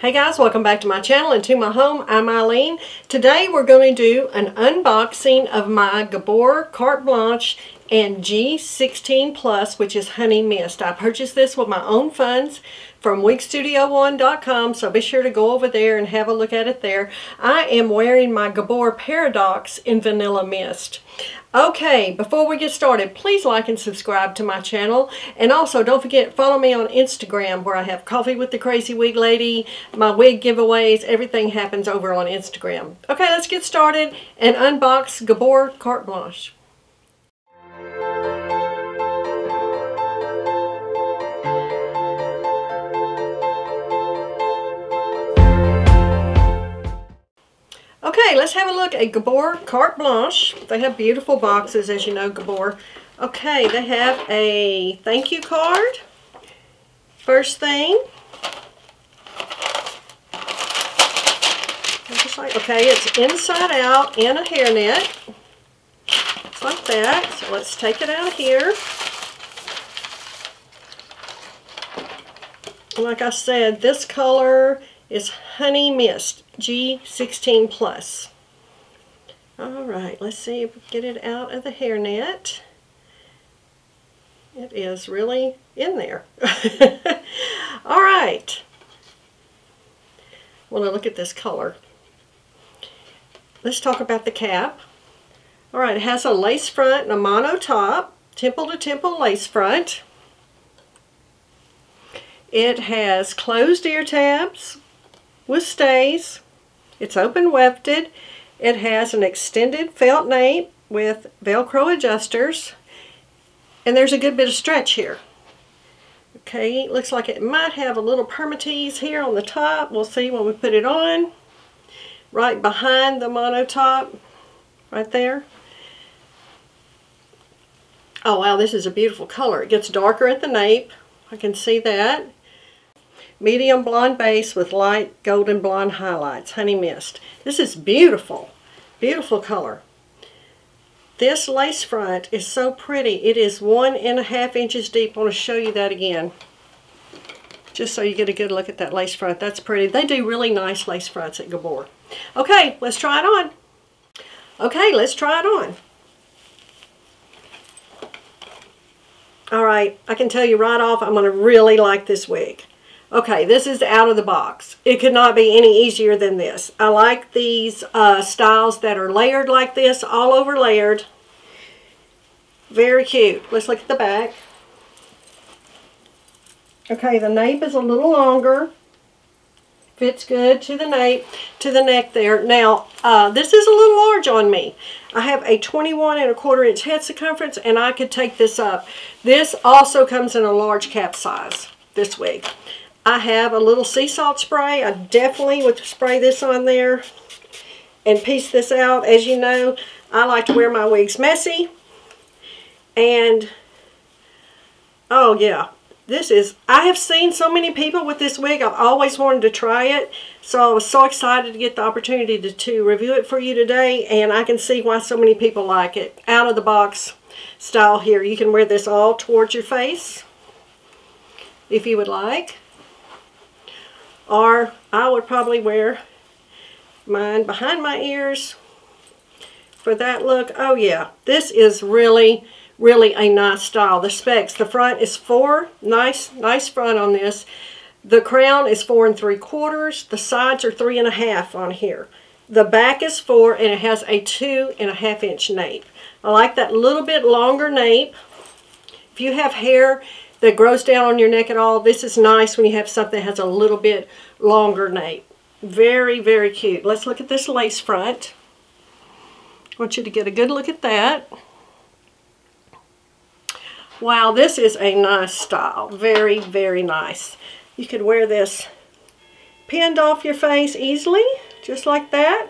Hey guys, welcome back to my channel and to my home. I'm Eileen. Today we're going to do an unboxing of my Gabor Carte Blanche and G16 Plus, which is Honey Mist. I purchased this with my own funds from wigstudio1.com, so be sure to go over there and have a look at it there. I am wearing my Gabor Paradox in Vanilla Mist. Okay, before we get started, please like and subscribe to my channel. And also, don't forget, follow me on Instagram where I have Coffee with the Crazywiglady, my wig giveaways, everything happens over on Instagram. Okay, let's get started and unbox Gabor Carte Blanche. Okay, let's have a look at Gabor Carte Blanche. They have beautiful boxes, as you know, Gabor. Okay, they have a thank you card. First thing. Okay, it's inside out in a hairnet. It's like that. So let's take it out here. Like I said, this color is Honey Mist G16 Plus. Alright, let's see if we can get it out of the hairnet. It is really in there. Alright. Want to look at this color. Let's talk about the cap. Alright, it has a lace front and a mono top. Temple to temple lace front. It has closed ear tabs with stays. It's open wefted. It has an extended felt nape with Velcro adjusters. And there's a good bit of stretch here. Okay, it looks like it might have a little permatease here on the top. We'll see when we put it on. Right behind the mono top. Right there. Oh wow, this is a beautiful color. It gets darker at the nape. I can see that. Medium blonde base with light golden blonde highlights. Honey Mist. This is beautiful. Beautiful color. This lace front is so pretty. It is 1.5 inches deep. I want to show you that again. Just so you get a good look at that lace front. That's pretty. They do really nice lace fronts at Gabor. Okay, let's try it on. Okay, let's try it on. Alright, I can tell you right off, I'm going to really like this wig. Okay, this is out of the box. It could not be any easier than this. I like these styles that are layered like this, all over layered. Very cute. Let's look at the back. Okay, the nape is a little longer. Fits good to the nape, to the neck there. Now, this is a little large on me. I have a 21.25 inch head circumference, and I could take this up. This also comes in a large cap size, this wig. I have a little sea salt spray. I definitely would spray this on there and piece this out. As you know, I like to wear my wigs messy. And, oh yeah, this is, I have seen so many people with this wig. I've always wanted to try it. So I was so excited to get the opportunity to review it for you today. And I can see why so many people like it. Out of the box style here. You can wear this all towards your face if you would like. Or I would probably wear mine behind my ears for that look. Oh yeah, this is really, really a nice style. The specs, the front is 4, nice front on this. The crown is 4 3/4. The sides are 3.5 on here. The back is 4 and it has a 2.5 inch nape. I like that little bit longer nape. If you have hair that grows down on your neck at all, this is nice when you have something that has a little bit longer nape. Very, very cute. Let's look at this lace front. I want you to get a good look at that. Wow, this is a nice style. Very, very nice. You could wear this pinned off your face easily, just like that.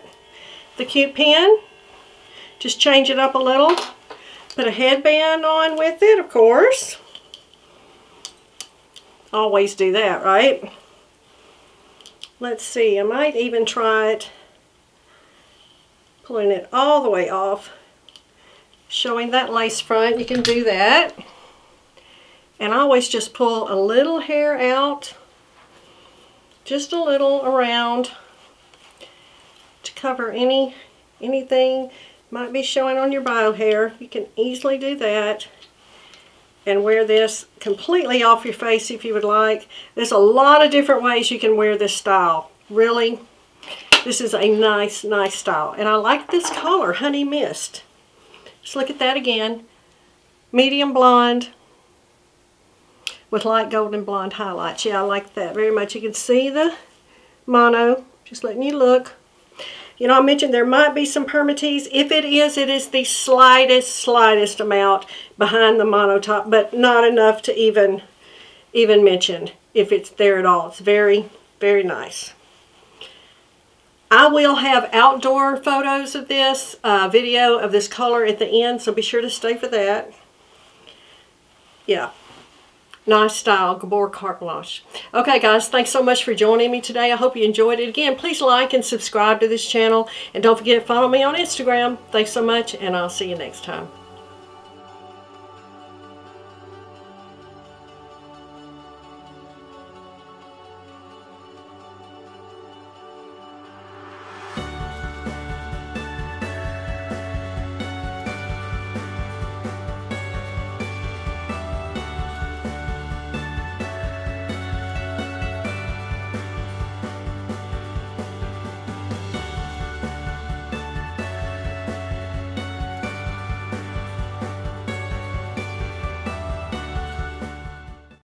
The cute pin. Just change it up a little. Put a headband on with it, of course. Always do that, right? Let's see, I might even try it pulling it all the way off, showing that lace front. You can do that. And I always just pull a little hair out just a little around to cover anything might be showing on your bio hair. You can easily do that and wear this completely off your face if you would like. There's a lot of different ways you can wear this style. Really, this is a nice style. And I like this color, Honey Mist. Just look at that again. Medium blonde with light golden blonde highlights. Yeah, I like that very much. You can see the mono, just letting you look. You know, I mentioned there might be some permatease. If it is the slightest amount behind the mono top, but not enough to even mention if it's there at all. It's very nice. I will have outdoor photos of this, video of this color at the end, so be sure to stay for that. Yeah. Nice style, Gabor Carte Blanche. Okay, guys, thanks so much for joining me today. I hope you enjoyed it. Again, please like and subscribe to this channel. And don't forget to follow me on Instagram. Thanks so much, and I'll see you next time.